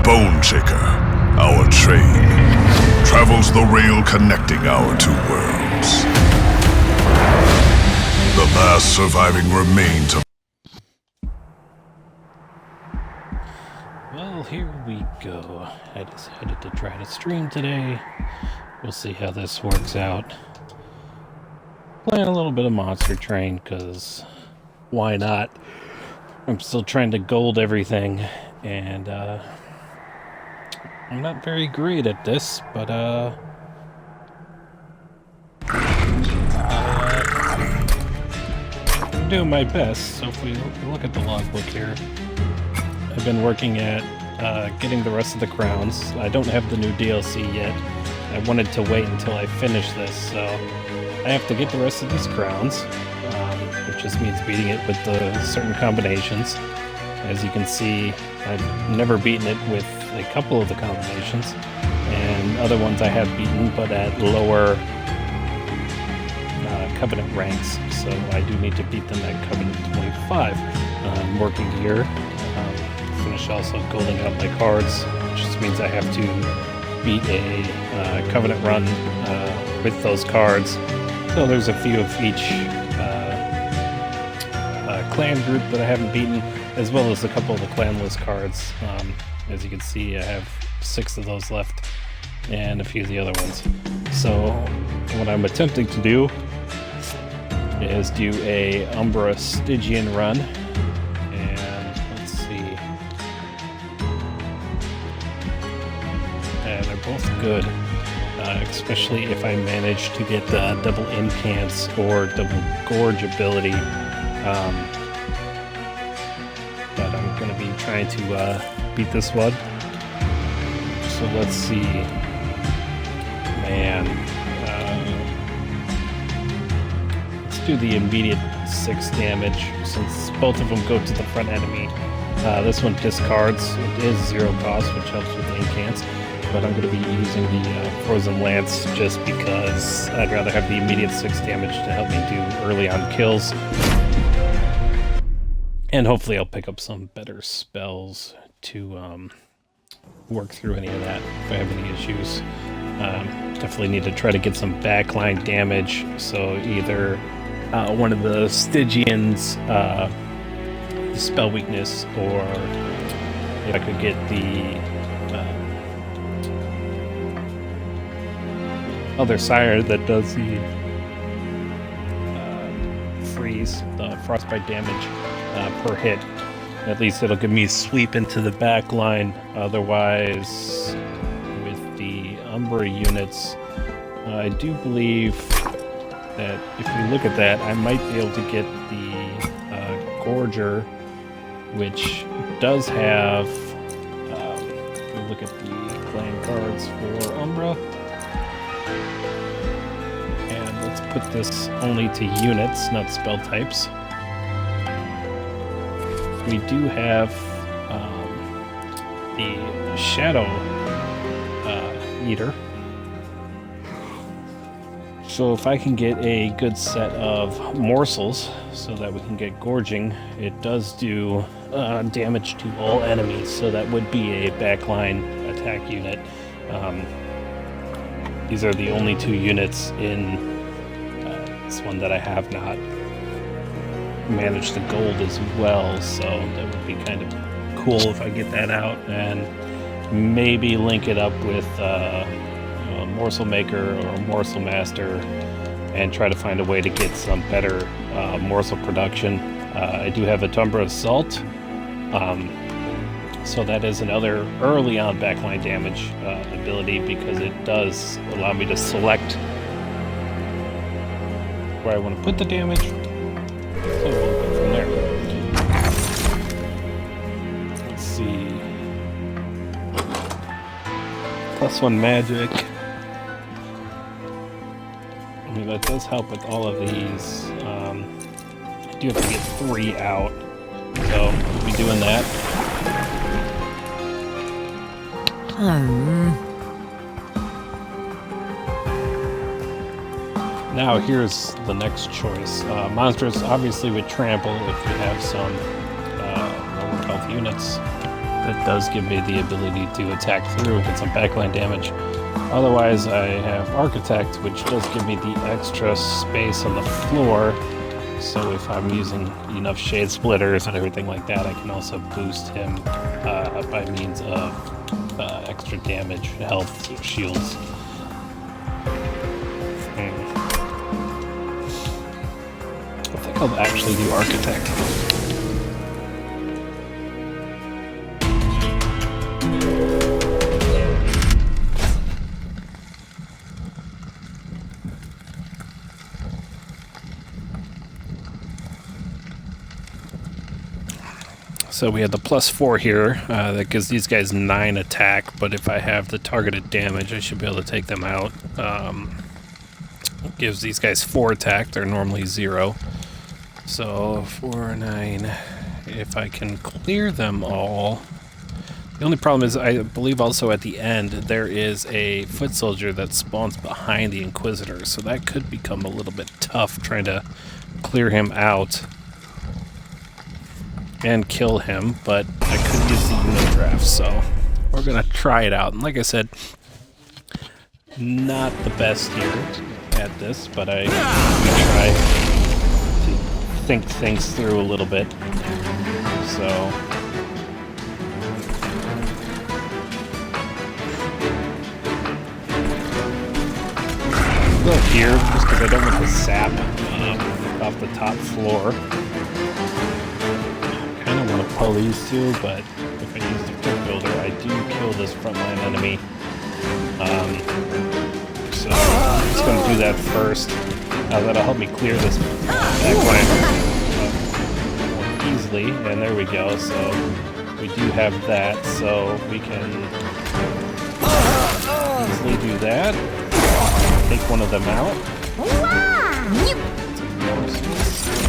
Bone Shaker, our train, travels the rail connecting our two worlds. The last surviving remains of... Well, here we go. I decided to try to stream today. We'll see how this works out. Playing a little bit of Monster Train, because why not? I'm still trying to gold everything, and I'm not very great at this, but I'm doing my best. So if we look at the logbook here, I've been working at getting the rest of the crowns. I don't have the new DLC yet. I wanted to wait until I finish this, so I have to get the rest of these crowns, which just means beating it with the certain combinations. As you can see, I've never beaten it with a couple of the combinations, and other ones I have beaten, but at lower Covenant ranks, so I do need to beat them at Covenant 25. I'm working here, finish also golding out my cards, which just means I have to beat a Covenant run with those cards. So there's a few of each clan group that I haven't beaten, as well as a couple of the clanless cards. As you can see, I have 6 of those left, and a few of the other ones. So what I'm attempting to do is do a Umbra Stygian run, and let's see. They're both good, especially if I manage to get the double incants or double gorge ability. But I'm going to be trying to beat this one. So let's see. Man. Let's do the immediate 6 damage since both of them go to the front enemy. This one discards. It is 0 cost, which helps with the incants. But I'm going to be using the Frozen Lance just because I'd rather have the immediate 6 damage to help me do early on kills. And hopefully I'll pick up some better spells to work through any of that if I have any issues. Definitely need to try to get some backline damage, so either one of the Stygians' spell weakness, or if I could get the other sire that does the freeze, the frostbite damage per hit. At least it'll give me sweep into the back line. Otherwise, with the Umbra units, I do believe that if we look at that, I might be able to get the Gorger, which does have, if we look at the clan cards for Umbra, and let's put this only to units, not spell types. We do have the Shadow Eater. So if I can get a good set of morsels so that we can get gorging, it does do damage to all enemies, so that would be a backline attack unit. These are the only 2 units in this one that I have not managed to gold as well, so that would be kind of cool if I get that out, and maybe link it up with a Morsel Maker or a Morsel Master and try to find a way to get some better morsel production. I do have a Tumbra Assault, so that is another early on backline damage ability, because it does allow me to select where I want to put the damage. So we'll go from there. Let's see. +1 magic. I mean, that does help with all of these. I do have to get 3 out, so we'll be doing that. Now here's the next choice. Monsters, obviously with Trample, if you have some lower health units. That does give me the ability to attack through and get some backline damage. Otherwise, I have Architect, which does give me the extra space on the floor. So if I'm using enough Shade Splitters and everything like that, I can also boost him by means of extra damage, health, shields. I think I'll actually do Architect. So we have the +4 here, that gives these guys 9 attack, but if I have the targeted damage, I should be able to take them out. Gives these guys 4 attack, they're normally 0. So 4, 9, if I can clear them all. The only problem is, I believe also at the end, there is a foot soldier that spawns behind the Inquisitor, so that could become a little bit tough trying to clear him out and kill him, but I could use the unit draft, so we're gonna try it out. And like I said, not the best here at this, but I try to think things through a little bit. So I'll go here just because I don't want the sap off the top floor. I don't want to pull these two, but if I use the quick builder, I do kill this frontline enemy. So I'm just going to do that first. That'll help me clear this backline more easily. And there we go. So we do have that, so we can easily do that. Take one of them out.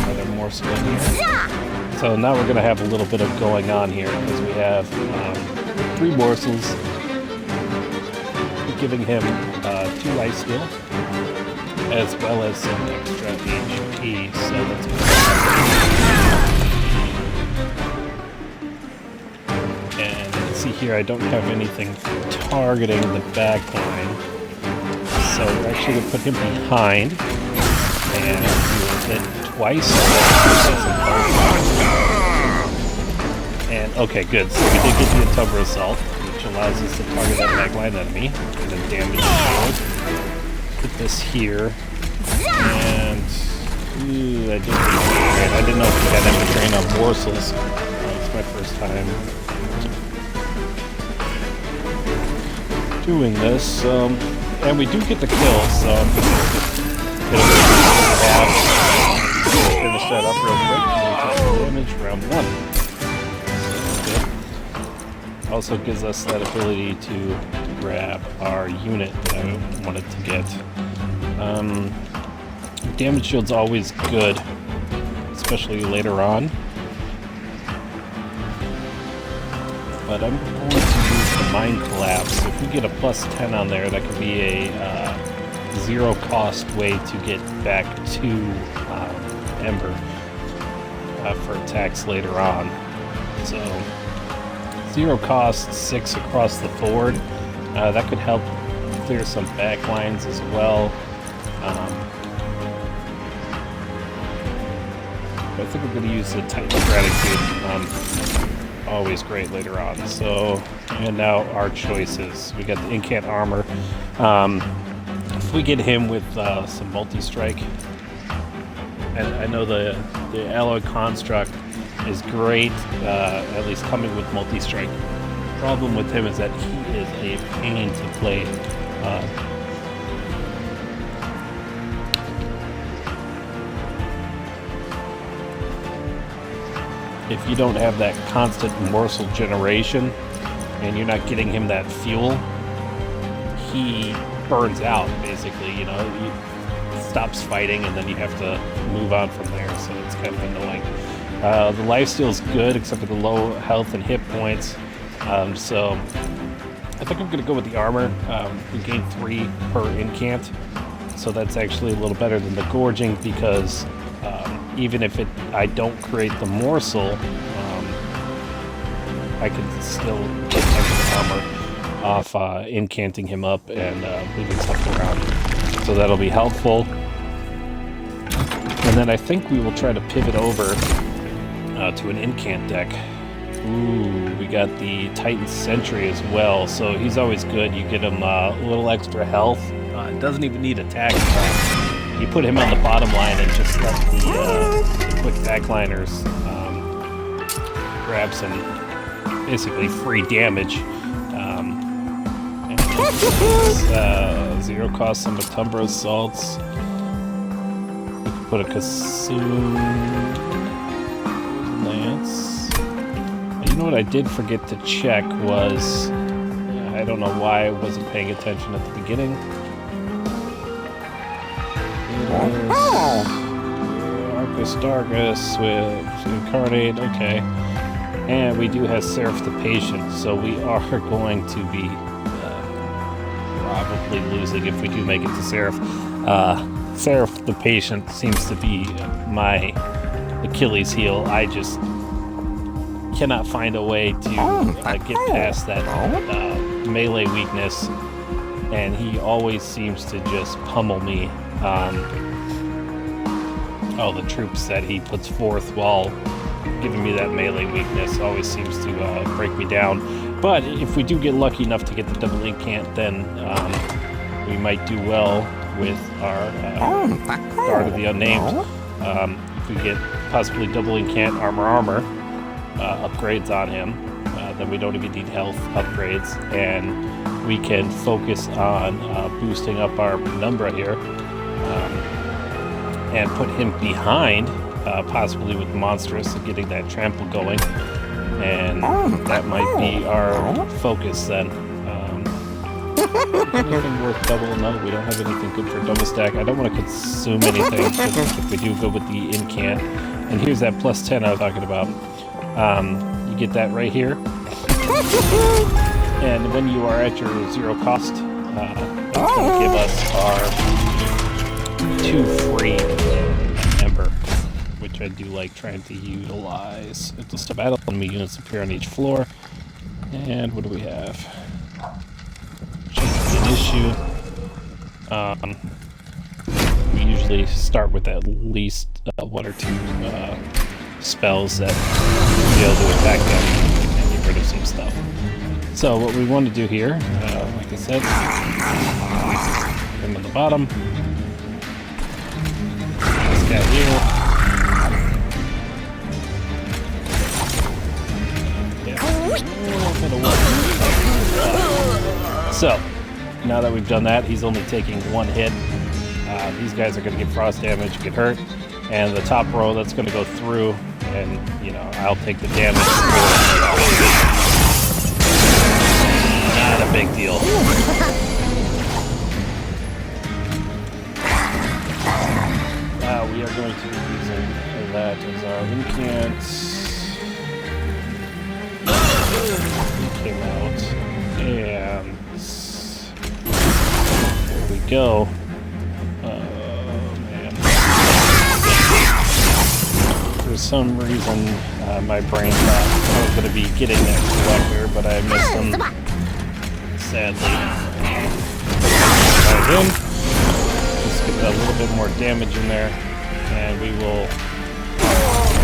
Another morsel in here. So now we're going to have a little bit of going on here, because we have 3 morsels, giving him 2 lifesteal, as well as some extra HP, so that's good. And you can see here I don't have anything targeting the back line, so we're actually going to put him behind, and we will hit twice. And okay, good. So we did get the October Assault, which allows us to target that backline enemy and then damage the shield. Put this here, and I didn't know if we had any train on morsels. It's my first time doing this, and we do get the kill. So I'm gonna finish that up real quick. Damage round 1. Also gives us that ability to grab our unit that I wanted to get. Damage shield's always good, especially later on. But I'm going to use the Mind Collapse. If we get a +10 on there, that could be a 0 cost way to get back to Ember for attacks later on. So 0 cost, 6 across the board. That could help clear some backlines as well. I think I'm going to use the Titan Gratitude. Always great later on. So, and now our choices. We got the Incant Armor. If we get him with some multi-strike, and I know the Alloy Construct is great, at least coming with multi-strike. Problem with him is that he is a pain to play. If you don't have that constant morsel generation and you're not getting him that fuel, he burns out basically. You know, he stops fighting and then you have to move on from there, so it's kind of annoying. The lifesteal is good, except for the low health and hit points. So I think I'm going to go with the armor. We gain 3 per incant, so that's actually a little better than the gorging, because even if I don't create the morsel, I can still get extra armor off incanting him up and moving stuff around. So that'll be helpful. And then I think we will try to pivot over to an incant deck. Ooh, we got the Titan Sentry as well, so he's always good. You get him a little extra health. Doesn't even need attack. You put him on the bottom line and just let the quick backliners grab some basically free damage. And zero cost some Matumba assaults. We could put a Kassoon Lance. You know what I did forget to check was, I don't know why I wasn't paying attention at the beginning. Arcus Dargus with Incarnate, okay. And we do have Seraph the Patient, so we are going to be probably losing if we do make it to Seraph. Seraph the Patient seems to be my Achilles heel. I just cannot find a way to get past that melee weakness, and he always seems to just pummel me. All the troops that he puts forth while giving me that melee weakness always seems to break me down. But if we do get lucky enough to get the double incant, then we might do well with our Guard of the Unnamed. If we get possibly double incant armor upgrades on him, then we don't even need health upgrades, and we can focus on boosting up our Penumbra here, and put him behind, possibly with Monstrous and getting that trample going, and that might be our focus then. Anything worth double? No, we don't have anything good for double stack. I don't want to consume anything if we do go with the incant. And here's that plus 10 I was talking about. You get that right here. And when you are at your zero cost, it's going to give us our 2 free Ember, which I do like trying to utilize. At the start battle, enemy units appear on each floor. And what do we have? Shouldn't be an issue. We usually start with at least 1 or 2 spells that will be able to attack them and get rid of some stuff. So what we want to do here, like I said, put him on the bottom. This guy here. So, now that we've done that, he's only taking 1 hit. These guys are going to get frost damage, get hurt, and the top row that's going to go through, and, you know, I'll take the damage. Not a big deal. We are going to be using that as our incant. He came out, and there we go. Man. For some reason, my brain thought I was going to be getting that collector, but I missed him. Sadly. Just get a little bit more damage in there, and we will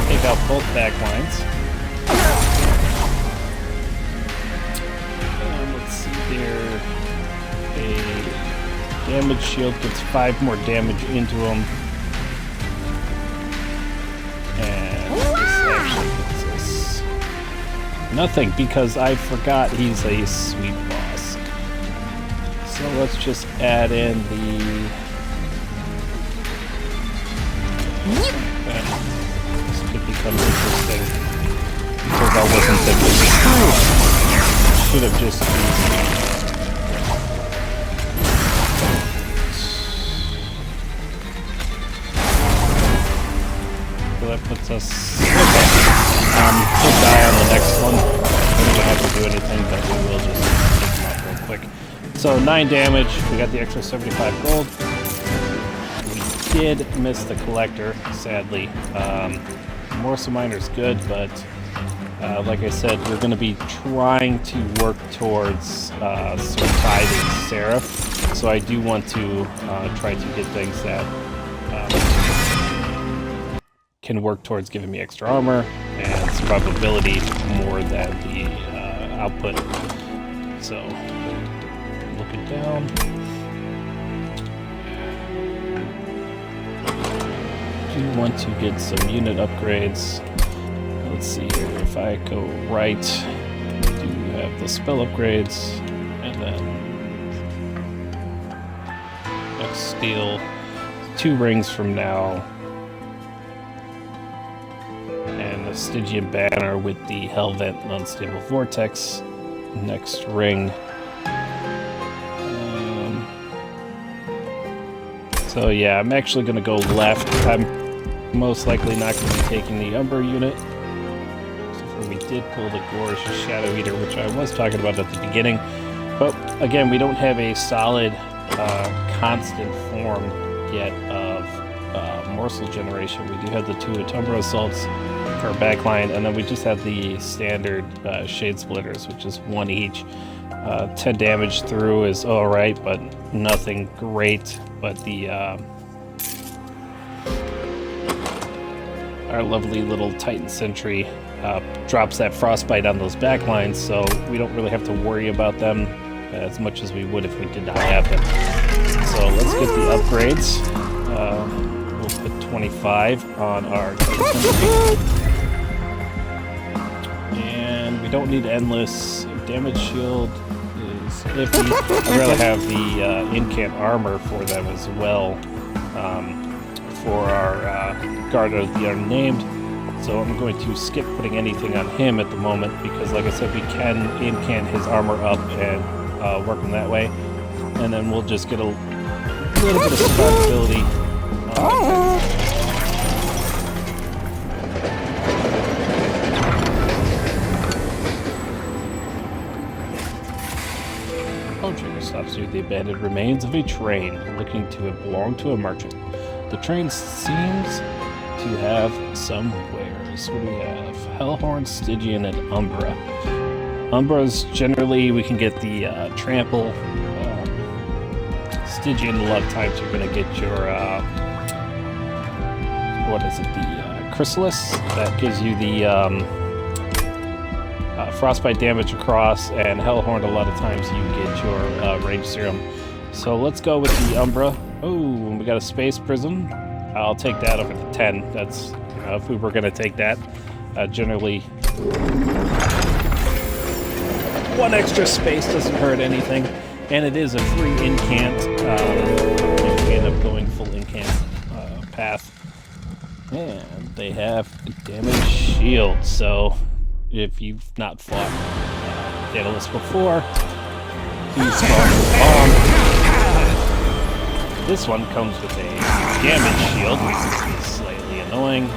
take out both back lines. Let's see here. A damage shield gets 5 more damage into him. And this actually gets us nothing, because I forgot he's a sweep boss. So let's just add in the... This could become interesting, because I wasn't thinking. Should have just used... So that puts us... We'll die on the next one. We don't have to do anything, but we will just take them out real quick. So 9 damage, we got the extra 75 gold. We did miss the collector, sadly. Morsa Miner's good, but Like I said, we're going to be trying to work towards surviving Seraph, so I do want to try to get things that can work towards giving me extra armor and survivability more than the output. So, looking down. Do want to get some unit upgrades. Let's see here, if I go right, we do have the spell upgrades, and then next steel, 2 rings from now, and the Stygian banner with the Hellvent and Unstable Vortex, next ring. So yeah, I'm actually going to go left. I'm most likely not going to be taking the Umbra unit. We did pull the Gorge Shadow Eater, which I was talking about at the beginning. But again, we don't have a solid, constant form yet of morsel generation. We do have the 2 Atumbra Assaults for our backline, and then we just have the standard Shade Splitters, which is 1 each. 10 damage through is alright, but nothing great. But the our lovely little Titan Sentry drops that frostbite on those backlines, so we don't really have to worry about them as much as we would if we did not have them. So let's get the upgrades. We'll put 25 on our Titan Sentry. And we don't need endless. Damage shield is iffy. I'd rather have the incant armor for them as well. For our Guard of the Unnamed. So I'm going to skip putting anything on him at the moment because, like I said, we can incant his armor up and work him that way. And then we'll just get a little bit of survivability. Home trigger stops near the abandoned remains of a train looking to belong to a merchant. The train seems to have some wares. What do we have? Hellhorn, Stygian, and Umbra. Umbras, generally, we can get the Trample. Stygian, a lot of times you're going to get your, what is it, the Chrysalis. That gives you the Frostbite damage across, and Hellhorn, a lot of times you get your Range Serum. So let's go with the Umbra. Oh, we got a Space Prism. I'll take that over the 10. That's, if we were going to take that, generally 1 extra space doesn't hurt anything, and it is a free incant if we end up going full incant path. And they have damage shield, so if you've not fought Daedalus before, he's bomb. This one comes with a damage shield, which is slightly annoying.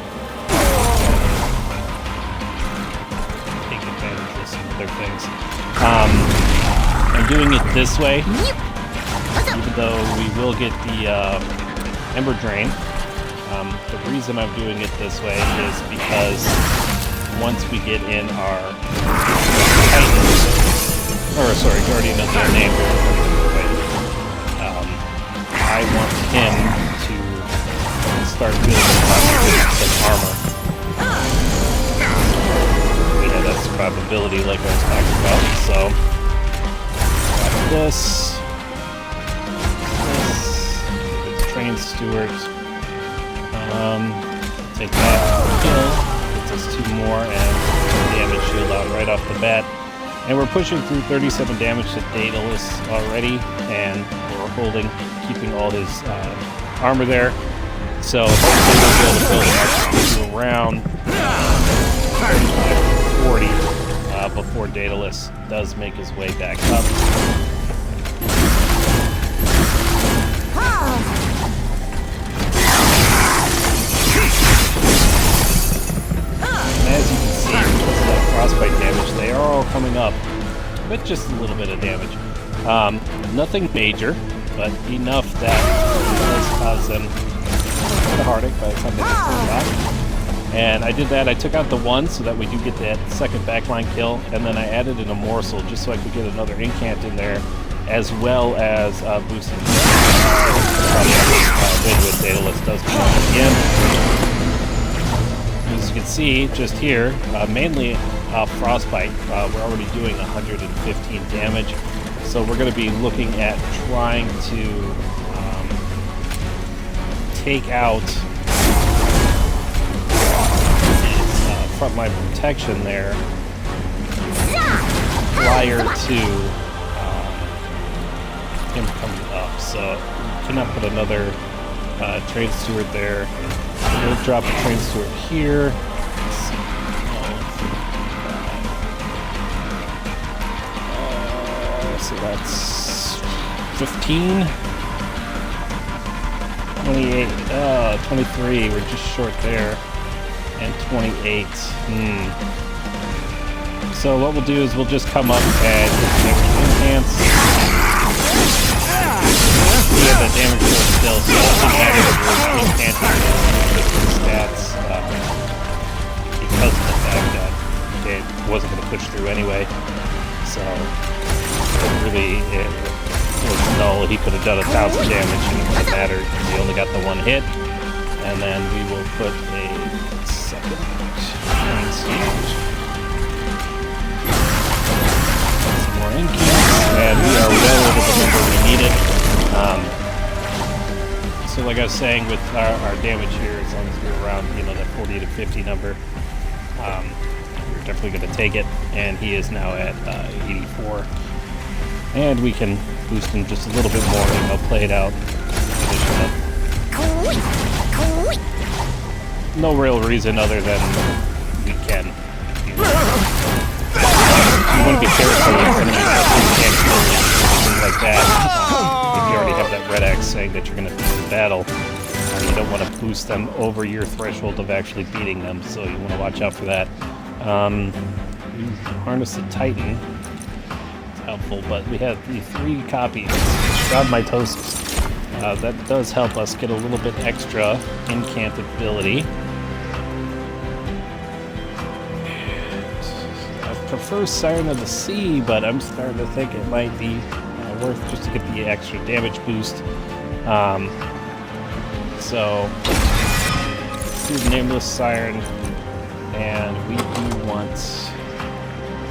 Take advantage of some other things. I'm doing it this way, even though we will get the Ember Drain. The reason I'm doing it this way is because once we get in our Guardian of the Unnamed, I want him to start building some armor. Yeah, that's probability like I was talking about. So, this, Train Steward, take that kill, gets us 2 more, and damage shield out right off the bat. And we're pushing through 37 damage to Daedalus already, and we're keeping all his armor there. So hopefully we'll be able to build him up to around 40 before Daedalus does make his way back up. And as you can see, because of that frostbite damage, they are all coming up with just a little bit of damage. Nothing major, but enough that it does cause them a bit of heartache by the time they get pulled back. And I did that. I took out the one so that we do get that second backline kill, and then I added in a morsel just so I could get another incant in there, as well as boosting. With Daedalus does come out again. As you can see, just here, mainly Frostbite, we're already doing 115 damage, so we're going to be looking at trying to take out frontline protection there prior to him coming up. So we cannot put another train steward there. We'll drop a train steward here. Let's see. So that's 15. 28, 23, we're just short there. And 28. So what we'll do is we'll just come up and enhance. We have that damage force still, so it doesn't matter if we're stats because of the fact that it wasn't going to push through anyway. So it was null. He could have done 1,000 damage and it wouldn't matter. We only got the one hit, and then we will put a second train steward. Some more incants, and we are well over the number we needed. So like I was saying, with our damage here, as long as we're around, that 40 to 50 number, we're definitely going to take it. And he is now at 84, and we can boost him just a little bit more. Play it out. No real reason other than we can. You want to be careful with enemies that can't kill you, things like that. If you already have that red X saying that you're going to beat the battle, you don't want to boost them over your threshold of actually beating them, so you want to watch out for that. We harness the Titan. It's helpful, but we have the 3 copies. Shroud Mitosis. That does help us get a little bit extra incantability. I prefer Siren of the Sea, but I'm starting to think it might be worth just to get the extra damage boost. So, do Nameless Siren, and we do want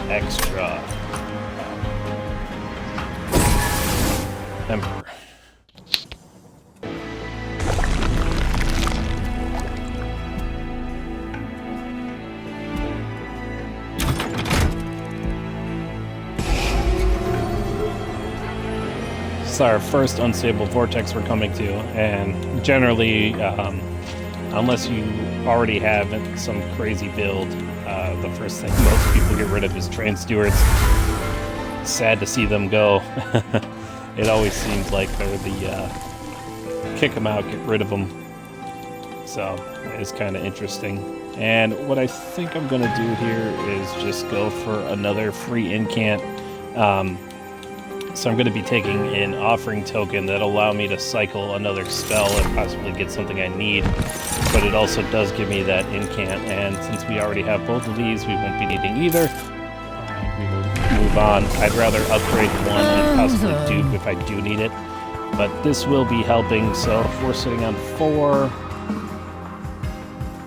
extra Emperor. It's our first unstable vortex we're coming to, and generally, unless you already have some crazy build, the first thing most people get rid of is train stewards. Sad to see them go. It always seems like they're the kick them out, get rid of them. So it's kind of interesting. And what I think I'm going to do here is just go for another free incant. So I'm going to be taking an offering token that'll allow me to cycle another spell and possibly get something I need. But it also does give me that incant, and since we already have both of these, we won't be needing either. We will move on. I'd rather upgrade one and possibly dupe if I do need it. But this will be helping, so if we're sitting on 4,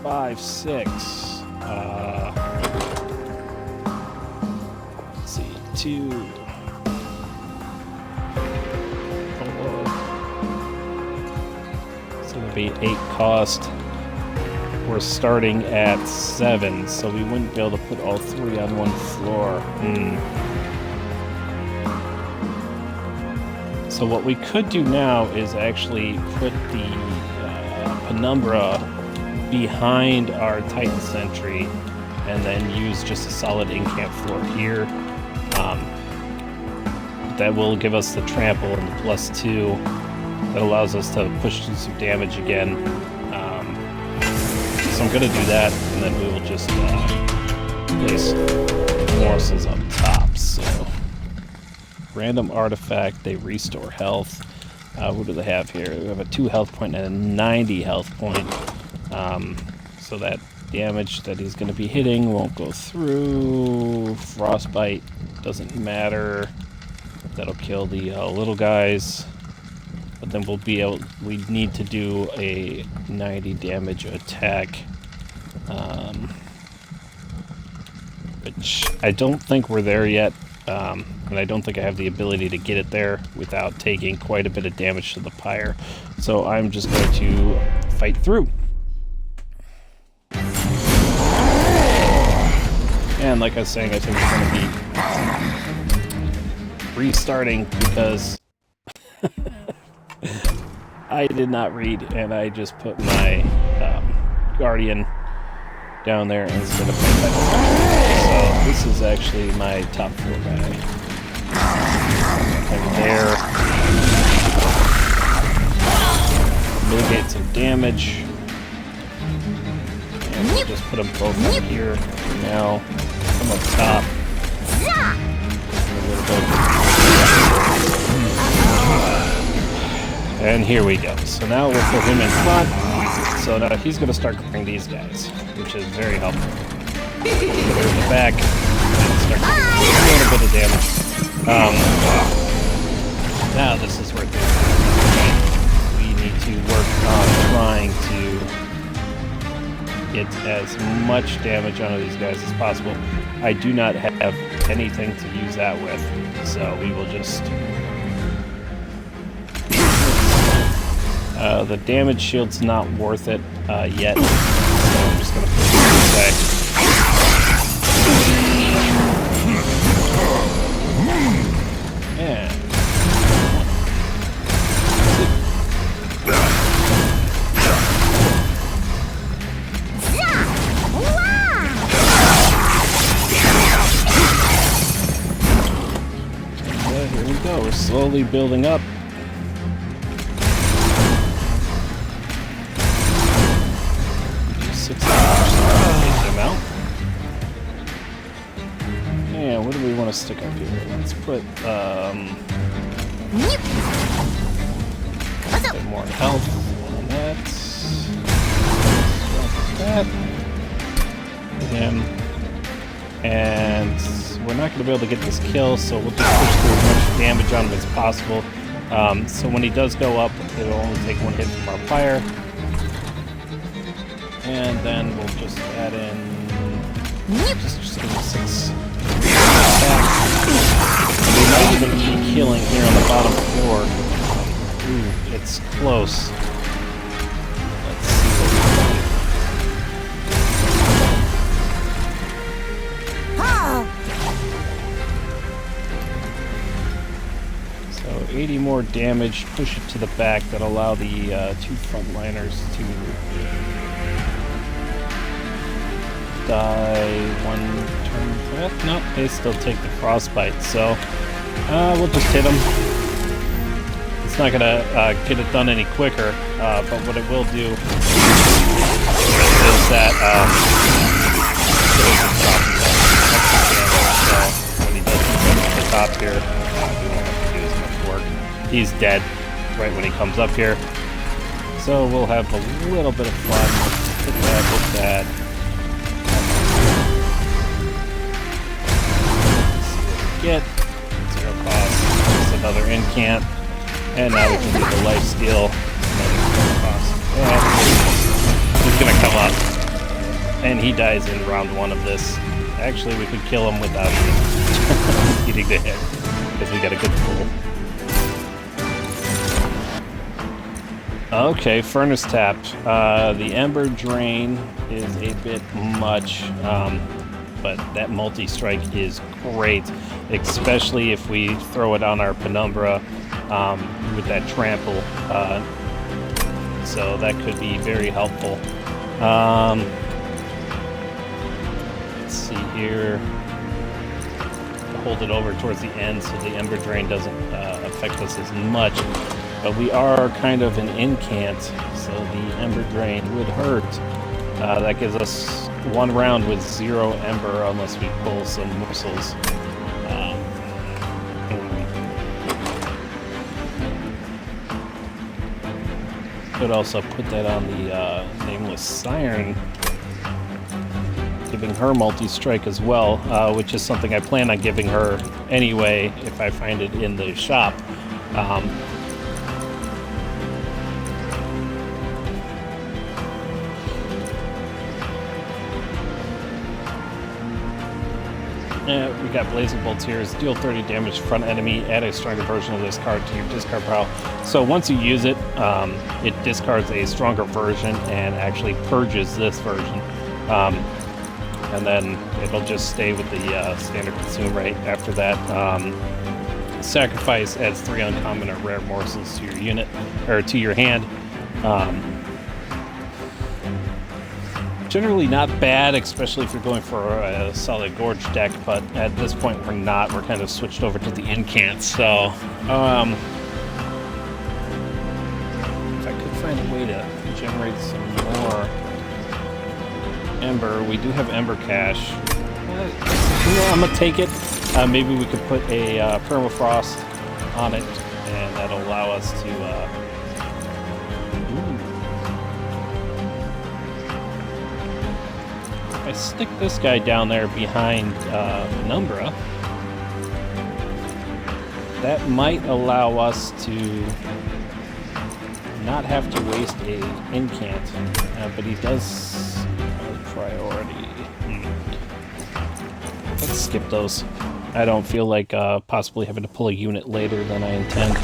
5, 6, let's see, 2, be 8 cost. We're starting at 7, so we wouldn't be able to put all 3 on one floor. So what we could do now is actually put the Penumbra behind our Titan Sentry and then use just a solid incant floor here. That will give us the trample and the +2. That allows us to push through some damage again. So I'm going to do that, and then we will just place morsels up top. So, random artifact, they restore health. What do they have here? We have a 2 health point and a 90 health point. So that damage that he's going to be hitting won't go through. Frostbite doesn't matter. That'll kill the little guys. But then we need to do a 90 damage attack. Which I don't think we're there yet. And I don't think I have the ability to get it there without taking quite a bit of damage to the pyre. So I'm just going to fight through. And like I was saying, I think we're going to be restarting because I did not read and I just put my Guardian down there instead of my Titan. So this is actually my top 4 guy. And there. Mitigate some damage. And we'll just put them both up here. Now, come up top. A little bit. And here we go. So now we'll put him in front. So now he's going to start clearing these guys, which is very helpful. Put her in the back and start doing a little bit of damage. Now this is where things are. We need to work on trying to get as much damage onto these guys as possible. I do not have anything to use that with, so we will just... the damage shield's not worth it yet, so I'm just going to put it away. And... here we go, we're slowly building up. And what do we want to stick up here? Let's put a bit more health on that. That. Him. And we're not going to be able to get this kill, so we'll just push through as much damage on him as possible. So when he does go up, it'll only take 1 hit from our fire. And then we'll just add in... Just give him 6. We might even keep killing here on the bottom floor. Ooh, it's close. Let's see what we do. So 80 more damage, push it to the back, that'll allow the 2 frontliners to die 1 turn. Nope, they still take the frostbite, so we'll just hit them. It's not gonna get it done any quicker, but what it will do is that so when he does come to the top here, we won't have to do as much work. He's dead right when he comes up here, so we'll have a little bit of fun with that. Get 0 cost, just another incant, and now we can do the life steal, another 0 cost. And he's gonna come up, and he dies in round 1 of this. Actually, we could kill him without even eating the hit, because we got a good pool. Okay, furnace tap. The ember drain is a bit much, but that multi-strike is great, especially if we throw it on our Penumbra with that trample. So that could be very helpful. Let's see here. Hold it over towards the end so the ember drain doesn't affect us as much. But we are kind of an incant, so the ember drain would hurt. That gives us 1 round with 0 ember unless we pull some morsels. Could also put that on the Nameless Siren giving her multi-strike as well, which is something I plan on giving her anyway if I find it in the shop. We got Blazing Bolts here. Deal 30 damage to front enemy. Add a stronger version of this card to your discard pile. So once you use it, it discards a stronger version and actually purges this version. And then it'll just stay with the standard consume rate after that. Sacrifice adds 3 uncommon or rare morsels to your unit, or to your hand. Generally not bad, especially if you're going for a solid Gorge deck, but at this point we're not. We're kind of switched over to the incant, so if I could find a way to generate some more Ember. We do have Ember Cash. I'm gonna take it. Maybe we could put a Permafrost on it, and that'll allow us to I stick this guy down there behind Penumbra, that might allow us to not have to waste a incant, but he does priority. Let's skip those. I don't feel like possibly having to pull a unit later than I intend.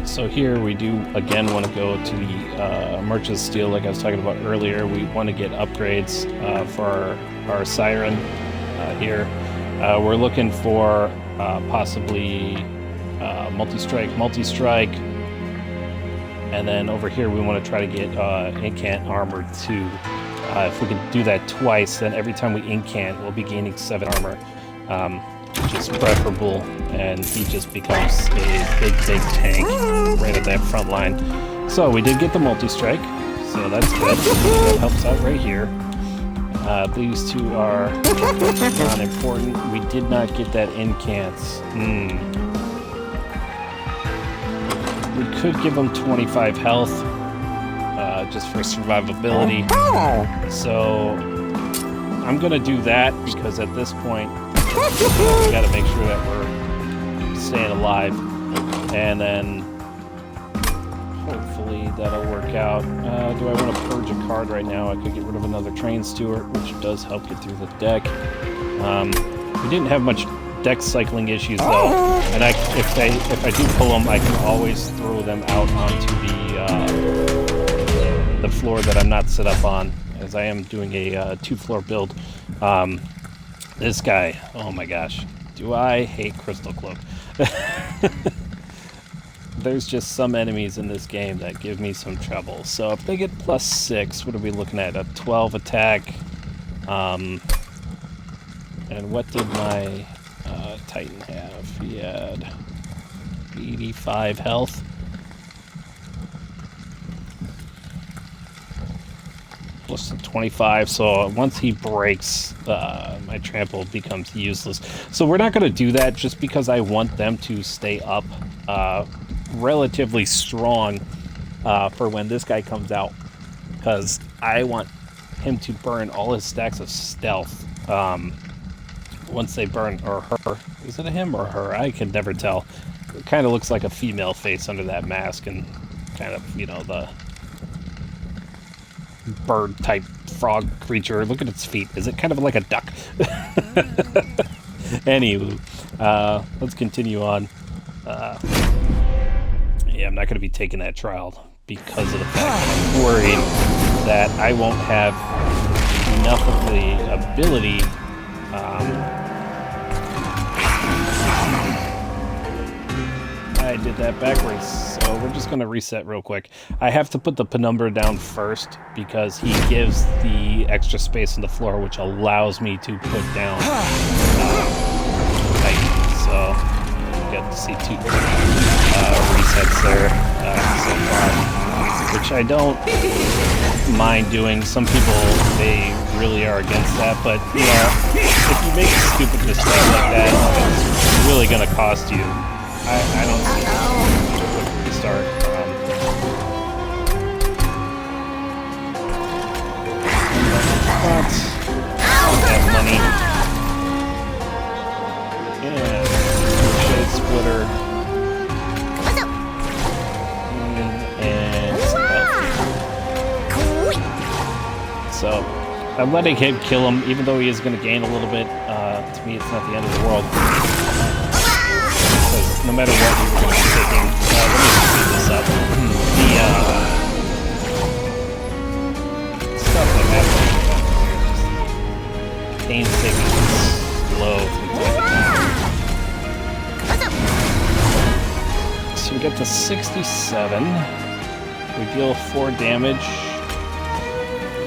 So here we do again want to go to the Merchant's Steel, like I was talking about earlier. We want to get upgrades for our Siren here. We're looking for possibly multi-strike, and then over here we want to try to get incant armor too. If we can do that twice, then every time we incant, we'll be gaining 7 armor. Which is preferable, and he just becomes a big tank right at that front line. So we did get the multi-strike, so that's good. That helps out right here. These two are not important. We did not get that incants. We could give him 25 health, just for survivability. So I'm gonna do that because at this point, we gotta make sure that we're staying alive, and then hopefully that'll work out. Do I want to purge a card right now? I could get rid of another Train Steward, which does help get through the deck. We didn't have much deck cycling issues though, and if I do pull them, I can always throw them out onto the floor that I'm not set up on, as I am doing a 2-floor build. This guy, oh my gosh, do I hate Crystal Cloak. There's just some enemies in this game that give me some trouble. So if they get +6, what are we looking at? A 12 attack. And what did my Titan have? He had 85 health. Plus 25, so once he breaks, my trample becomes useless. So we're not going to do that just because I want them to stay up relatively strong for when this guy comes out, because I want him to burn all his stacks of stealth once they burn, or her. Is it a him or her? I can never tell. It kind of looks like a female face under that mask, and kind of, you know, the bird type frog creature. Look at its feet. Is it kind of like a duck? Anywho, let's continue on. Yeah, I'm not going to be taking that trial because of the fact that I'm worried that I won't have enough of the ability. I did that backwards, so we're just going to reset real quick. I have to put the Penumbra down first because he gives the extra space on the floor, which allows me to put down Titan. So you get to see 2 resets there so far, which I don't mind doing. Some people, they really are against that, but you know, if you make a stupid mistake like that, it's really going to cost you. I don't see a quick restart. money. And Shade Splitter. And so I'm letting him kill him, even though he is going to gain a little bit. To me, it's not the end of the world. Because no matter what, we were going to be taking. Let me speed this up. The stuff that happens here, painstaking, slow. So we get to 67. We deal 4 damage.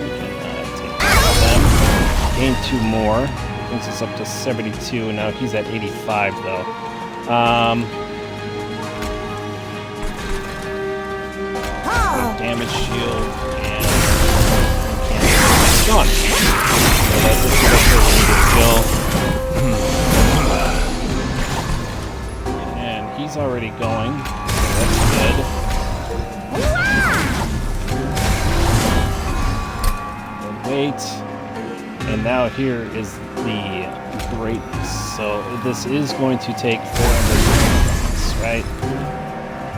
We can take care of them. Gain 2 more. Brings us up to 72. And now he's at 85, though. Damage shield and it's gone. So that's just where we need to kill. And he's already going. So that's good. And wait. And now here is the greatness. So this is going to take 400 points, right?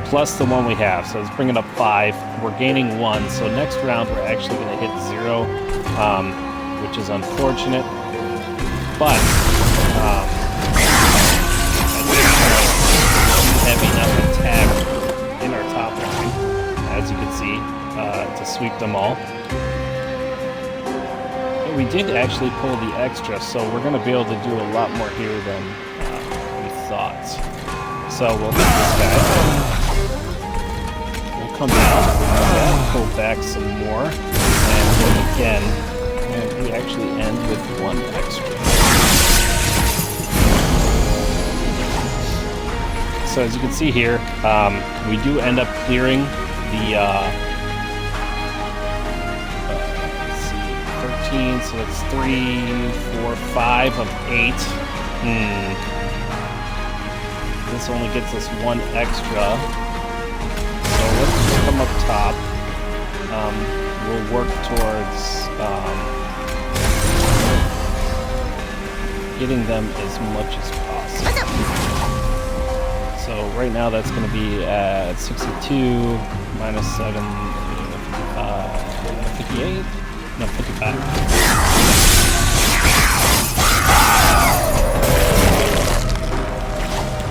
Plus the one we have. So let's bring it up 5. We're gaining 1. So next round we're actually going to hit 0, which is unfortunate. But have enough attack in our top line, as you can see, to sweep them all. We did actually pull the extra, so we're going to be able to do a lot more here than we thought. So we'll hit this guy. We'll come down, pull back some more, and then again, and we actually end with 1 extra. So as you can see here, we do end up clearing the 13, so that's 3, 4, 5 of 8. This only gets us 1 extra. So let's just come up top. We'll work towards getting them as much as possible. So right now that's going to be at 62 minus 7, 58. No, 55.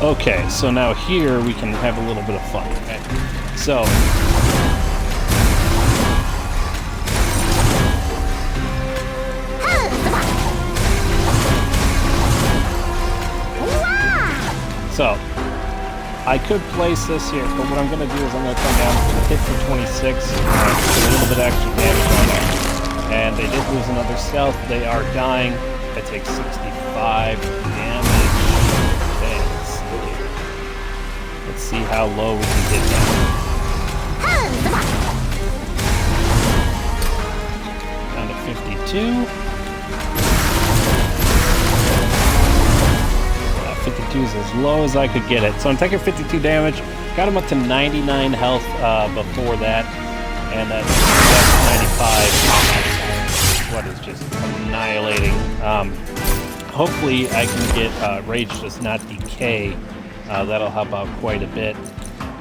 Okay, so now here we can have a little bit of fun, okay? So, I could place this here, but what I'm going to do is I'm going to come down and hit for 26, put a little bit extra damage on them. And they did lose another stealth. They are dying. I take 65 damage. Okay, let's see how low we can get down. Down to 52. 52 is as low as I could get it. So I'm taking 52 damage. Got him up to 99 health before that. And that's 95. What is just annihilating. Hopefully I can get Rage does not decay. That'll help out quite a bit.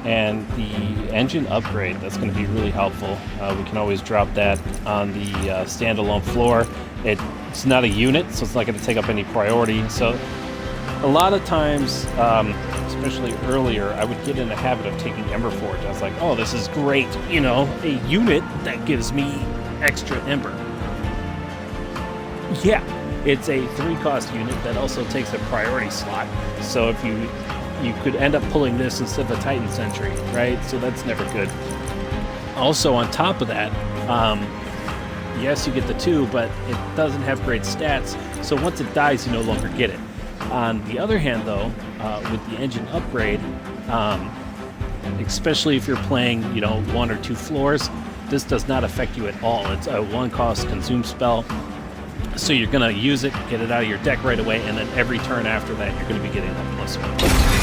And the engine upgrade, that's going to be really helpful. We can always drop that on the standalone floor. It's not a unit, so it's not going to take up any priority. So a lot of times, especially earlier, I would get in the habit of taking Ember Forge. I was like, oh, this is great, you know, a unit that gives me extra Ember. Yeah, it's a 3-cost unit that also takes a priority slot. So if you could end up pulling this instead of the Titan Sentry, right? So that's never good. Also, on top of that, yes, you get the 2, but it doesn't have great stats. So once it dies, you no longer get it. On the other hand, though, with the engine upgrade, especially if you're playing, 1 or 2 floors, this does not affect you at all. It's a 1-cost consume spell, so you're going to use it, get it out of your deck right away, and then every turn after that, you're going to be getting that +1.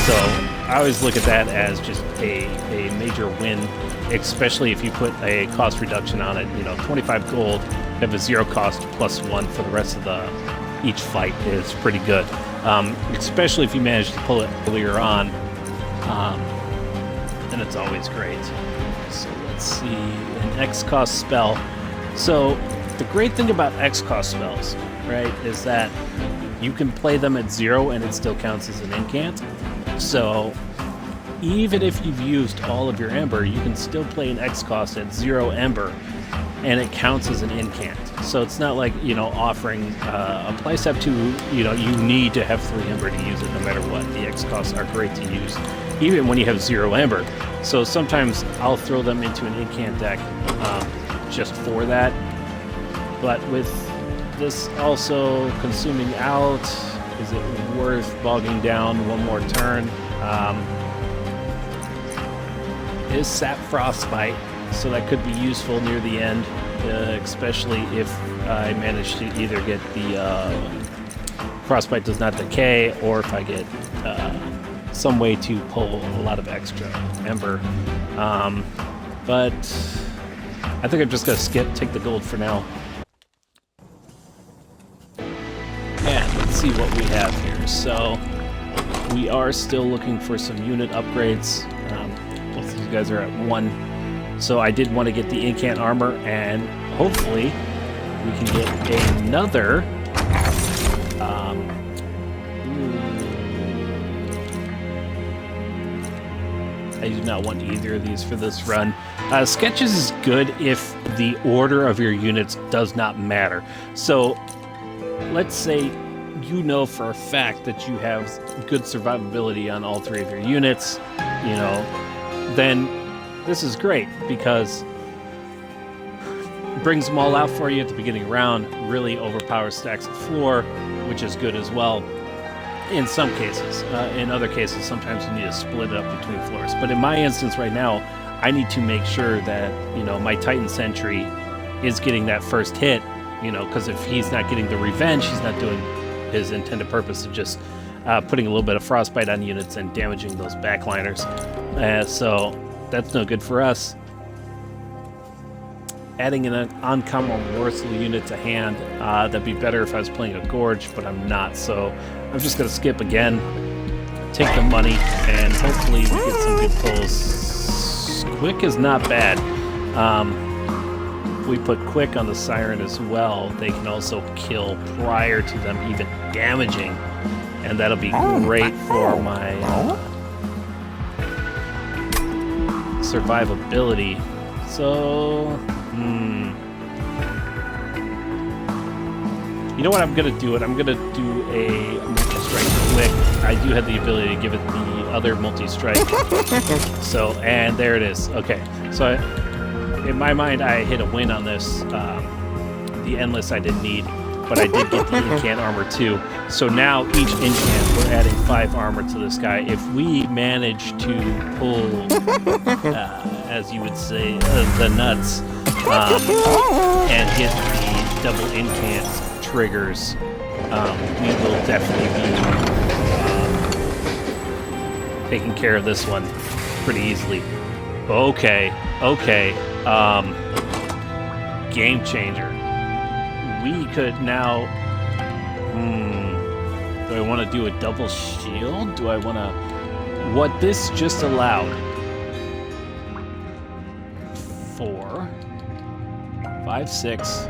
So I always look at that as just a major win, especially if you put a cost reduction on it. 25 gold, have a 0 cost +1 for the rest of the each fight is pretty good, especially if you manage to pull it earlier on. Then it's always great. So let's see, an X-cost spell. So the great thing about X-cost spells, right, is that you can play them at 0 and it still counts as an incant. So even if you've used all of your Ember, you can still play an X-cost at 0 Ember and it counts as an incant. So it's not like, offering a playset to, you need to have 3 Ember to use it no matter what. The X-costs are great to use, even when you have 0 Ember. So sometimes I'll throw them into an incant deck just for that. But with this also consuming out, is it worth bogging down one more turn? Is Sap Frostbite, so that could be useful near the end, especially if I manage to either get the Frostbite does not decay, or if I get some way to pull a lot of extra Ember. But I think I'm just going to take the gold for now. And let's see what we have here. So we are still looking for some unit upgrades. Both of these guys are at 1. So I did want to get the incant armor, and hopefully we can get another. I do not want either of these for this run. Sketches is good if the order of your units does not matter. So let's say you know for a fact that you have good survivability on all 3 of your units, then this is great because it brings them all out for you at the beginning of the round, really overpowers stacks of floor, which is good as well in some cases. In other cases, sometimes you need to split it up between floors. But in my instance right now, I need to make sure that, my Titan Sentry is getting that first hit, because if he's not getting the revenge, he's not doing his intended purpose of just putting a little bit of frostbite on units and damaging those backliners. So that's no good for us. Adding an uncommon morsel unit to hand, that'd be better if I was playing a Gorge, but I'm not. So I'm just going to skip again, take the money, and hopefully we get some good pulls. Quick is not bad. If we put Quick on the Siren as well, they can also kill prior to them even damaging. And that'll be great for my survivability. So, you know what I'm going to do? I'm going to do a multi-strike Quick. I do have the ability to give it the other multi-strike. So, and there it is. Okay, so in my mind, I hit a win on this. The Endless I didn't need, but I did get the incant armor too. So now each incant, we're adding 5 armor to this guy. If we manage to pull, as you would say, the nuts, and get the double incant triggers, we will definitely be taking care of this one pretty easily. Okay. Game changer. We could now... do I want to do a double shield? Do I want to... What this just allowed... 4, 5, 6,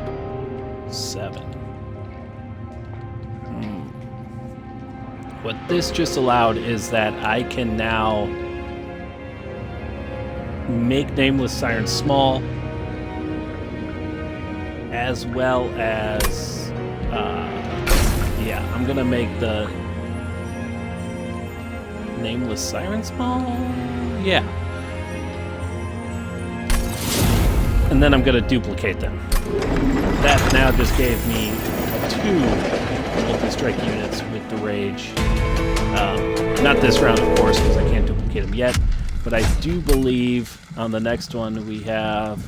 7. What this just allowed is that I can now make Nameless Siren small, as well as I'm gonna make the Nameless Siren small, and then I'm gonna duplicate them. That now just gave me 2 multi-strike units with the Rage. Not this round, of course, because I can't duplicate them yet, but I do believe on the next one we have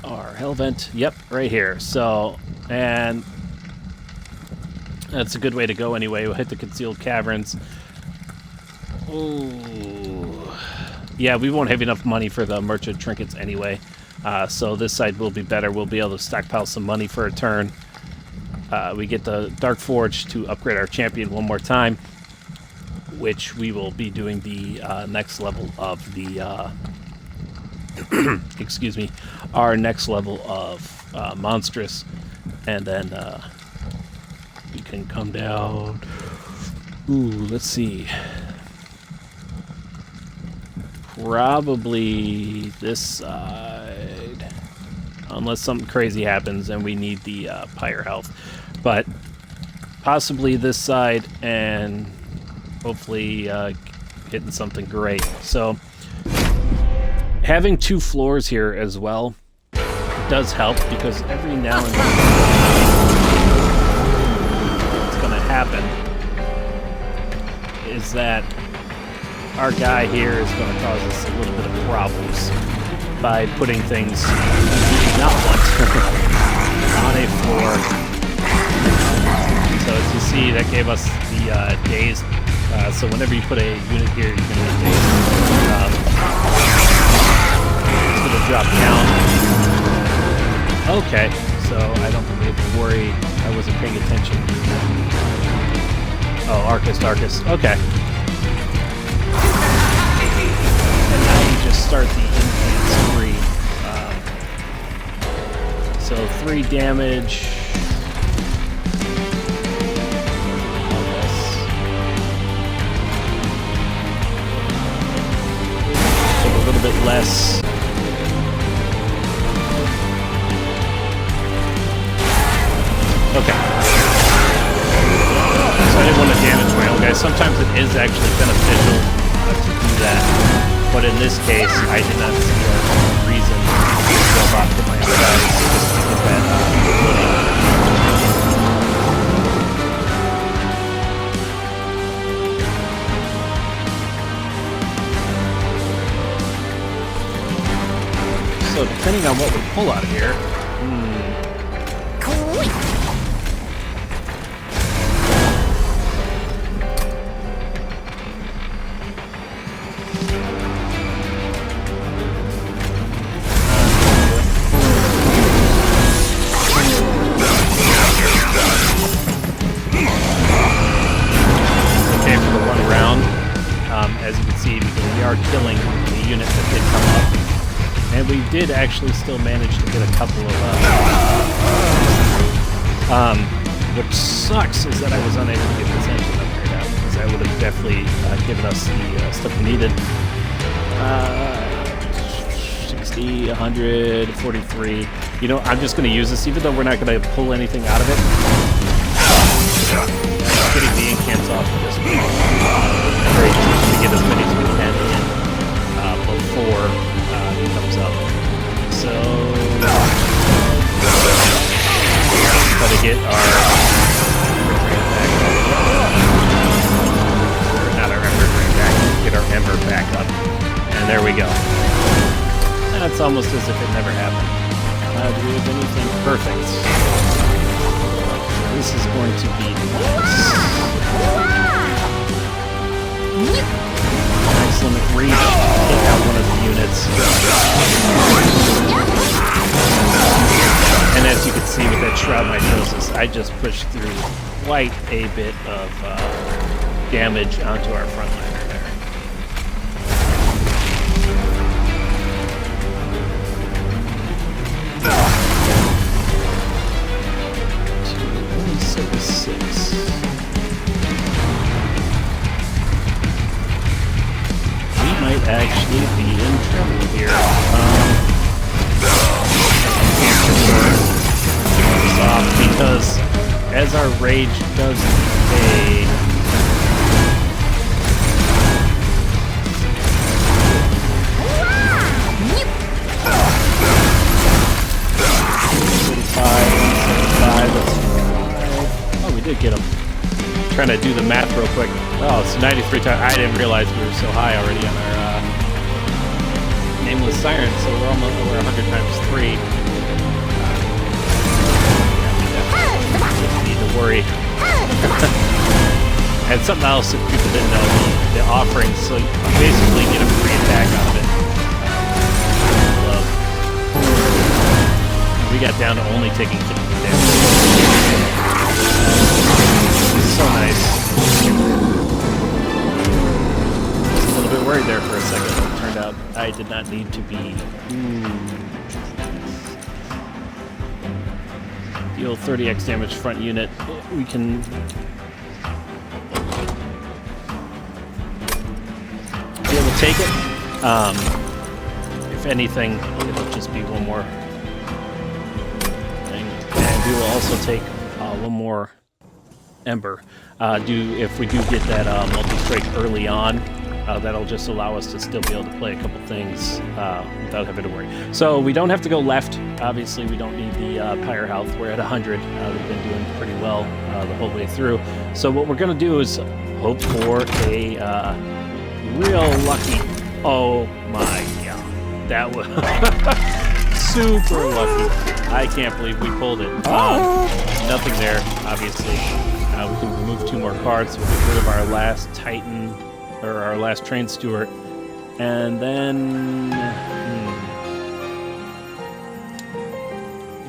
our Hellvent. Yep, right here. So, and that's a good way to go anyway. We'll hit the Concealed Caverns. Ooh. Yeah, we won't have enough money for the Merchant Trinkets anyway. So this side will be better. We'll be able to stockpile some money for a turn. we get the Dark Forge to upgrade our champion one more time, which we will be doing the next level of the excuse me, our next level of monstrous, and then we can come down. Ooh, let's see. Probably this side, unless something crazy happens and we need the pyre health, but possibly this side, and hopefully hitting something great. So having 2 floors here as well does help, because every now and then what's going to happen is that our guy here is going to cause us a little bit of problems by putting things we do not want on a floor. So as you see, that gave us the days. So whenever you put a unit here, you're going to get days. It's going to drop down. Okay, so I don't think we have to worry. I wasn't paying attention. Oh, Arcus. Okay. And now you just start the influence 3. So 3 damage. So a little bit less. Okay. So I didn't want to damage my own guys. Sometimes it is actually beneficial to do that. But in this case, I did not see a reason to go off to my own guys just to get that footing. So depending on what we pull out of here, killing the unit that did come up. And we did actually still manage to get a couple of what sucks is that I was unable to get this engine upgrade out, because that would have definitely given us the stuff we needed. 60, 100, 43. You know, I'm just going to use this, even though we're not going to pull anything out of it. Getting the incants off at this point. Great, to get as many as we can in before he comes up. So try to get our back up. Not our ember drain back. Get our ember back up, and there we go. That's almost as if it never happened. Do we have anything perfect? This is going to be nice limit reach. Take out one of the units. And as you can see with that Shroud Mitosis, I just pushed through quite a bit of damage onto our frontliner there. Actually be in trouble here. Because as our rage does decay, oh, we did get him. Trying to do the math real quick. Oh, it's 93 times. I didn't realize we were so high already on our Nameless Siren, so we're almost over 100 times 3. We need to worry. And something else that people didn't know, the offerings, so you basically get a free attack out of it. We got down to only taking 50 damage. there for a second. It turned out I did not need to be. Deal 30x damage front unit. We can be able to take it. If anything, it'll just be one more thing. And we will also take one more Ember. If we do get that multi-strike early on, that'll just allow us to still be able to play a couple things without having to worry. So we don't have to go left. Obviously, we don't need the Pyre health. We're at 100. We've been doing pretty well the whole way through. So what we're going to do is hope for a real lucky... Oh my god. That was super lucky. I can't believe we pulled it. Nothing there, obviously. We can remove 2 more cards. We'll get rid of our last Titan, or our last Train Steward. And then...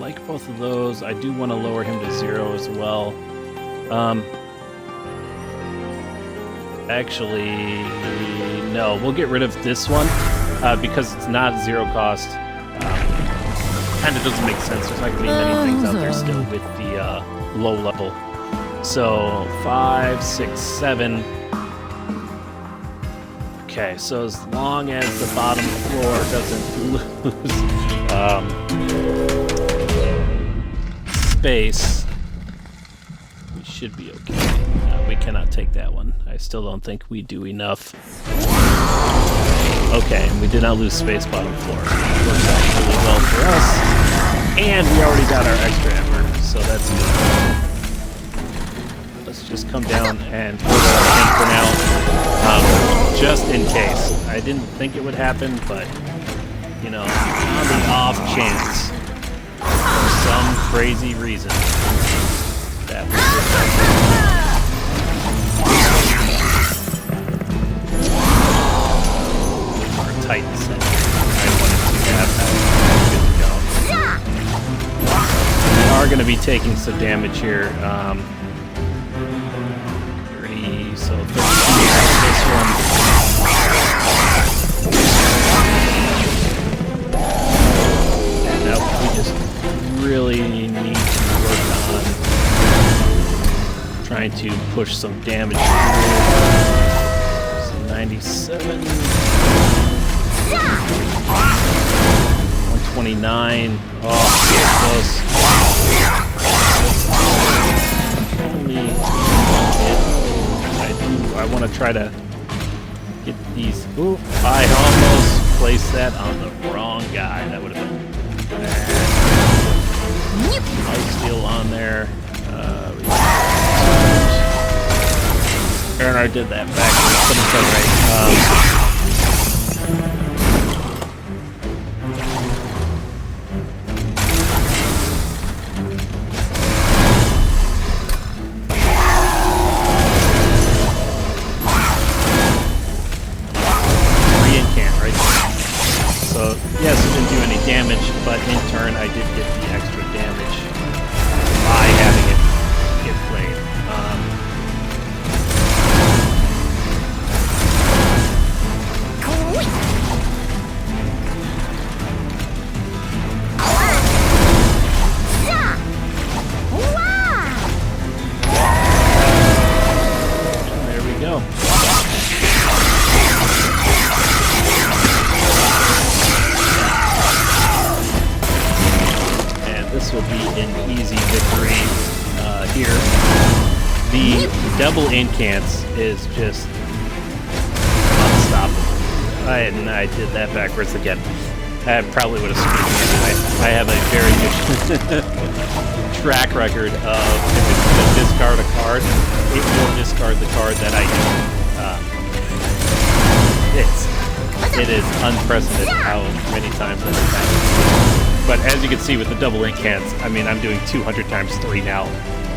like both of those, I do want to lower him to 0 as well. Actually, no. We'll get rid of this one because it's not 0 cost. Kind of doesn't make sense. There's not going to be many things out there still with the low level. So 5, 6, 7. Okay, so as long as the bottom floor doesn't lose space, we should be okay. We cannot take that one. I still don't think we do enough. Okay, and we did not lose space bottom floor. It worked out really well for us. And we already got our extra Ember, so that's good. Let's just come down and hold our tank for now, just in case. I didn't think it would happen, but, you know, on the off chance, for some crazy reason, that would happen. Our Titan set. I wanted to have that. Good to go. We are going to be taking some damage here. 30, so 32 on this one. And now we just really need to work on trying to push some damage through. So 97. 129. Oh, close. I want to try to get these. Ooh, I almost placed that on the wrong guy. That would have been bad. Lifesteal on there. And I did that backwards, but it's alright. Yes, it didn't do any damage, but in turn I did get the extra damage by having it get played. And there we go. This will be an easy victory here. The double incants is just unstoppable. I did that backwards again. I probably would have screwed me anyway. I have a very good track record of if it's going to discard a card, it will discard the card that I do. It is unprecedented how many times that has happened. But as you can see with the double incants, I mean, I'm doing 200 times 3 now.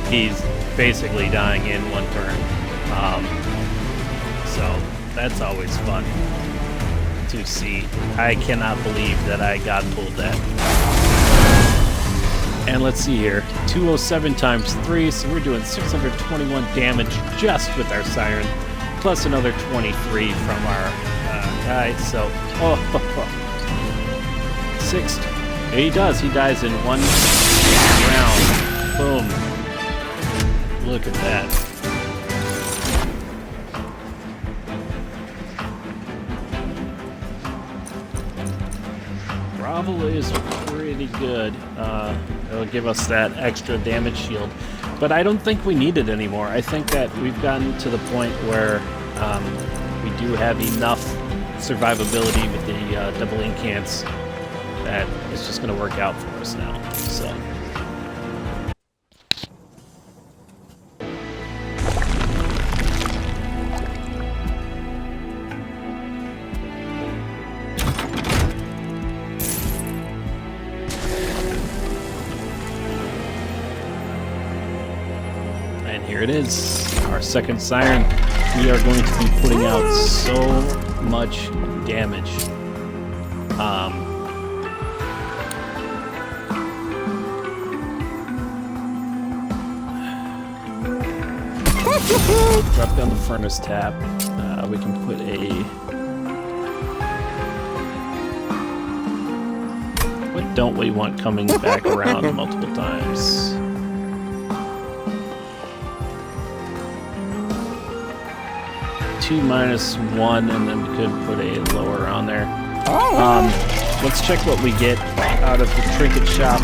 He's basically dying in one turn. So that's always fun to see. I cannot believe that I got pulled that. And let's see here. 207 times 3, so we're doing 621 damage just with our Siren, plus another 23 from our Alright, so... Oh, 6. He does. He dies in 1 round. Boom. Look at that. Gravel is pretty good. It'll give us that extra damage shield. But I don't think we need it anymore. I think that we've gotten to the point where we do have enough survivability with the double incants that it's just going to work out for us now. So. And here it is, our second siren. We are going to be putting out so much damage. Drop down the furnace tab. We can put a... What don't we want coming back around multiple times? -1, and then we could put a lower on there. Let's check what we get out of the trinket shop.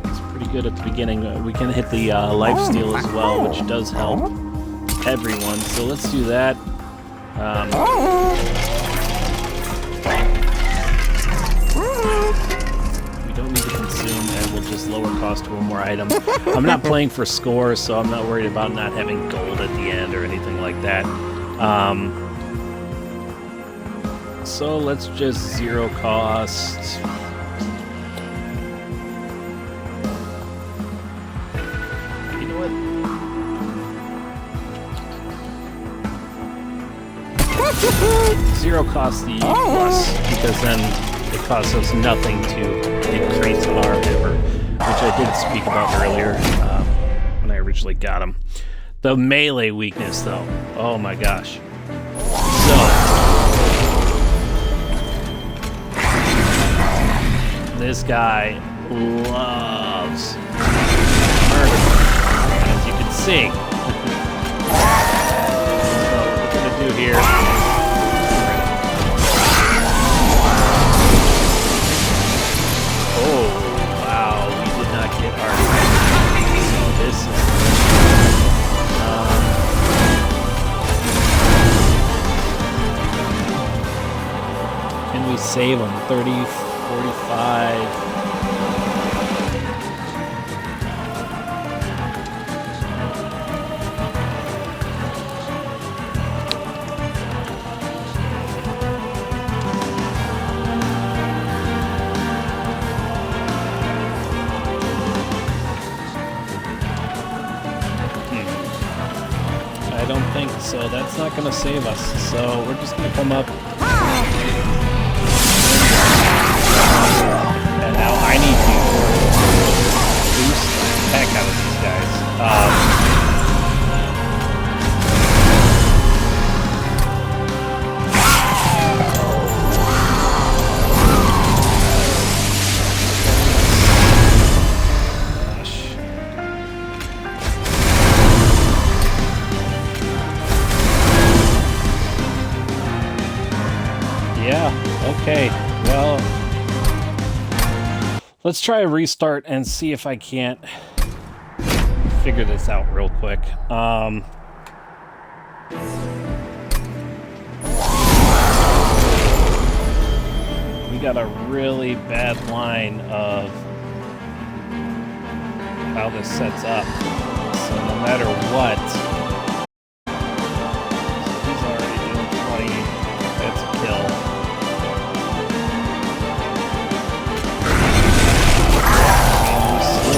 It's pretty good at the beginning. We can hit the lifesteal as well, which does help everyone. So let's do that. Just lower cost to one more item. I'm not playing for scores, so I'm not worried about not having gold at the end or anything like that. So let's just 0 cost. You know what? 0 cost the plus, because then it costs us nothing to increase our effort, which I did speak about earlier when I originally got him. The melee weakness, though. Oh my gosh. So, this guy loves murder, as you can see. So, what we're going to do here... Can we save them? 30, 45. I don't think so. That's not going to save us. So we're just going to come up. And now I need to boost the heck out of these guys. Yeah, okay. Well, let's try a restart and see if I can't figure this out real quick. We got a really bad line of how this sets up. So no matter what, he's already doing 20. That's a kill.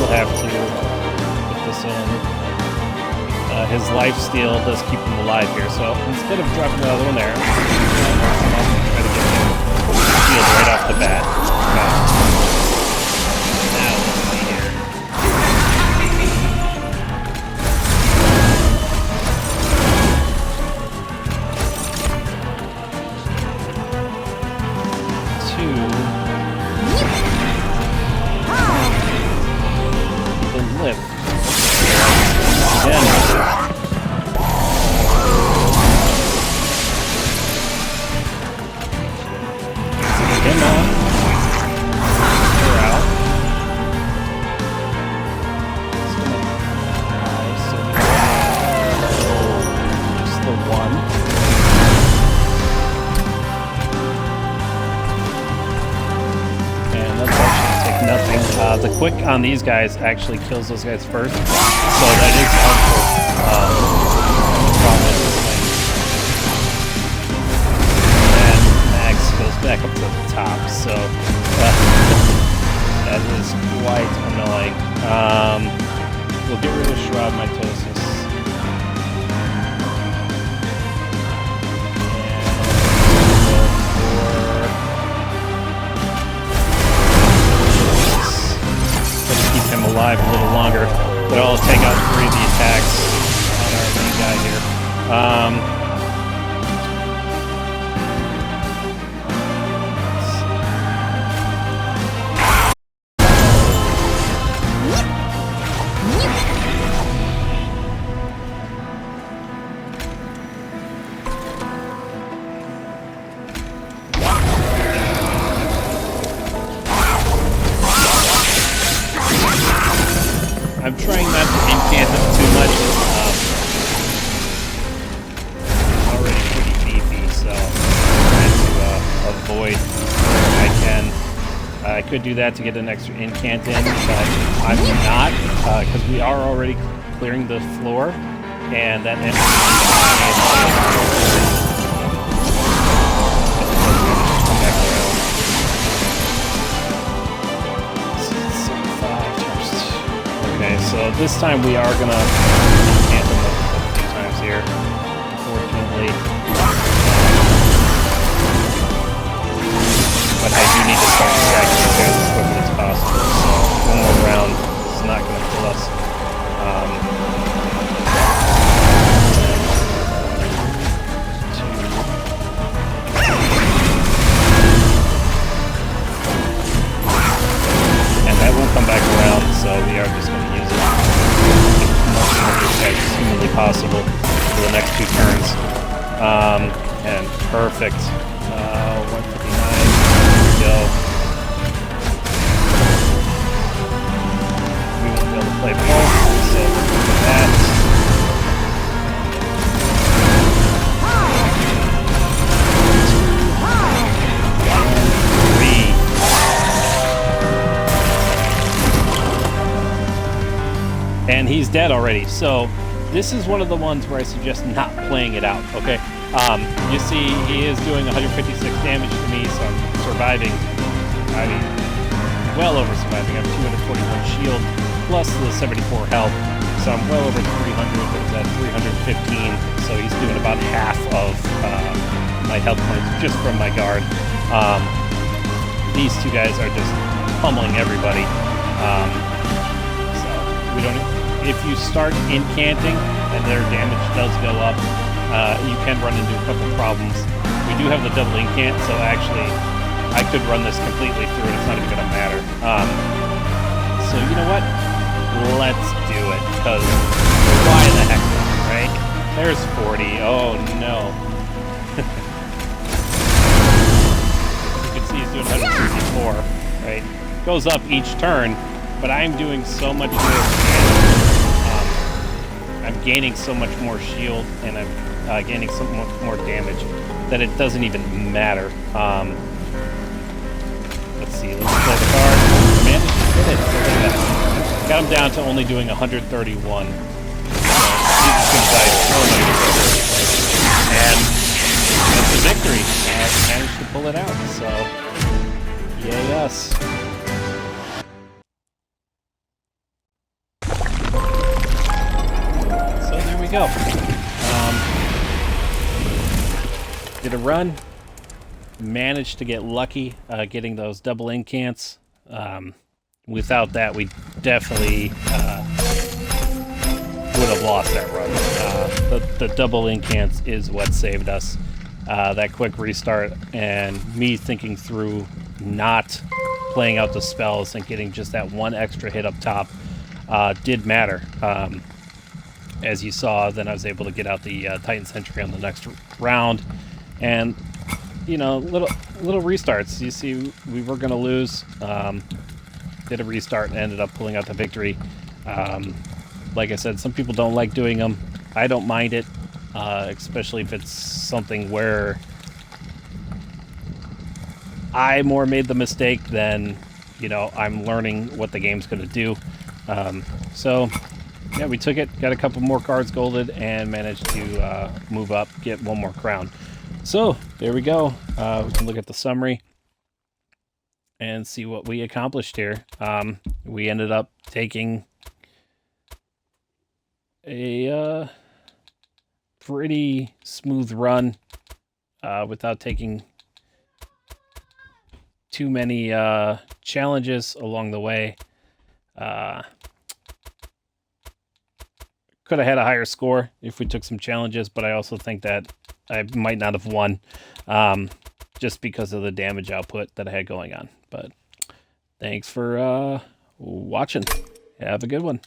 Have to put this in. His lifesteal does keep him alive here, so instead of dropping another one there, try to get him healed right off the bat. Now, let's see here. clip. Again. Him on. We're out. So just the one. And that's actually take nothing. The quick on these guys actually kills those guys first, so that is helpful. And Max goes back up to the top, so that is quite annoying. We'll get rid of Shroud Mitosis. Alive a little longer, but I'll take out 3 of the attacks on our main guy here. I'm trying not to incant them too much. I'm already pretty beefy, so I'm trying to avoid where I can. I could do that to get an extra incant in, but I'm not, because we are already clearing the floor, and that enemy Okay, so this time we are gonna incant them a few times here, unfortunately. But I do need to start stacking the as quickly as possible, so one more round is not gonna kill us. And that won't come back around, so we are just gonna use it as humanly possible for the next 2 turns. And perfect. 159. There we go. We won't be able to play both, so we'll do that. And he's dead already. So this is one of the ones where I suggest not playing it out, okay? You see he is doing 156 damage to me, so I'm surviving. I mean, well over surviving. I have 241 shield plus the 74 health, so I'm well over 300. There's that 315, so he's doing about half of my health points just from my guard. These 2 guys are just pummeling everybody. So we don't. If you start incanting and their damage does go up, you can run into a couple problems. We do have the double incant, so actually I could run this completely through and it's not even going to matter. So you know what? Let's do it, because why the heck not, right? There's 40. Oh no. You can see he's doing 164, right? Goes up each turn, but I'm doing so much more damage. I'm gaining so much more shield, and I'm gaining so much more damage that it doesn't even matter. Let's see, let's play the card. Managed to hit it. Look at that. Got him down to only doing 131. He's just gonna die so much. And that's the victory. Managed to pull it out, so yay us. Go. Did a run, managed to get lucky getting those double incants. Without that, we definitely would have lost that run. The double incants is what saved us. That quick restart and me thinking through not playing out the spells and getting just that one extra hit up top. did matter. As you saw, then I was able to get out the Titan Sentry on the next round, and little restarts. You see, we were going to lose. Did a restart and ended up pulling out the victory. Like I said, some people don't like doing them. I don't mind it, especially if it's something where I more made the mistake than, I'm learning what the game's going to do. So, yeah, we took it, got a couple more cards golded, and managed to move up, get one more crown. So, there we go. We can look at the summary and see what we accomplished here. We ended up taking a pretty smooth run without taking too many challenges along the way. Could have had a higher score if we took some challenges, but I also think that I might not have won just because of the damage output that I had going on. But thanks for watching. Have a good one.